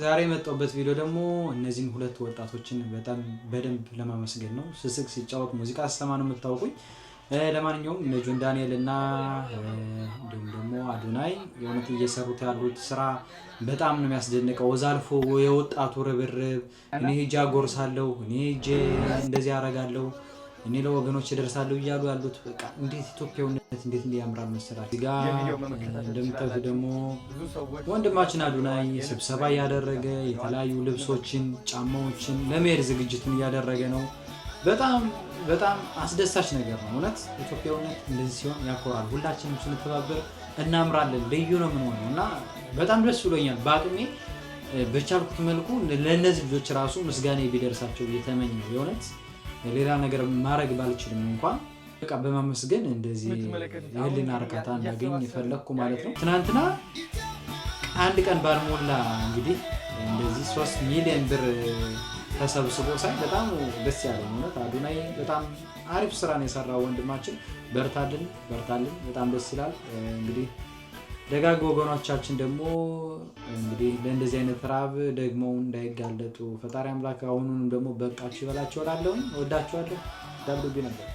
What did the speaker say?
ዛሬ የመጣሁበት ቪዲዮ ደግሞ እነዚህን ሁለት ወጣቶችን በጣም በደንብ ለማመስገን ነው። ስስቅ ሲጫወት ሙዚቃ አስተማ ነው የምታውቁኝ። ለማንኛውም ጆን ዳንኤል እና እንዲሁም ደግሞ አዶናይ የሆነት እየሰሩት ያሉት ስራ በጣም ነው የሚያስደንቀው። ወዛልፎ የወጣቱ ርብርብ እኔ ሄጄ አጎርሳለሁ፣ እኔ ሄጄ እንደዚህ አደርጋለሁ፣ እኔ ለወገኖች እደርሳለሁ እያሉ ያሉት በቃ እንዴት ኢትዮጵያዊነት እንዴት እንዲያምራል መሰላችሁ። እዚህ ጋር እንደምታዩት ደግሞ ወንድማችን አዶናይ ስብሰባ እያደረገ የተለያዩ ልብሶችን ጫማዎችን ለመሄድ ዝግጅቱን እያደረገ ነው። በጣም አስደሳች ነገር ነው። እውነት ኢትዮጵያዊነት እንደዚህ ሲሆን ያኮራል። ሁላችንም ስንተባበር እናምራለን፣ ልዩ ነው የምንሆነው እና በጣም ደስ ብሎኛል። በአቅሜ በቻልኩት መልኩ ለእነዚህ ልጆች ራሱ ምስጋና ቢደርሳቸው እየተመኘው የእውነት ሌላ ነገር ማድረግ ባልችልም እንኳን በቃ በማመስገን እንደዚህ የህሊና እርካታ እንዳገኝ የፈለግኩ ማለት ነው። ትናንትና አንድ ቀን ባልሞላ እንግዲህ እንደዚህ 3 ሚሊዮን ብር ተሰብስቦ ሳይ በጣም ደስ ያለኝ እውነት። አዶናይ በጣም አሪፍ ስራ ነው የሰራው ወንድማችን። በርታልን። በጣም ደስ ይላል። እንግዲህ ደጋግ ወገኖቻችን ደግሞ እንግዲህ ለእንደዚህ አይነት ራብ ደግሞ እንዳይጋለጡ ፈጣሪ አምላክ አሁኑንም ደግሞ በቃችሁ ይበላችሁ እላለሁ። ወዳችኋለሁ። ዳብዱቢ ነበር።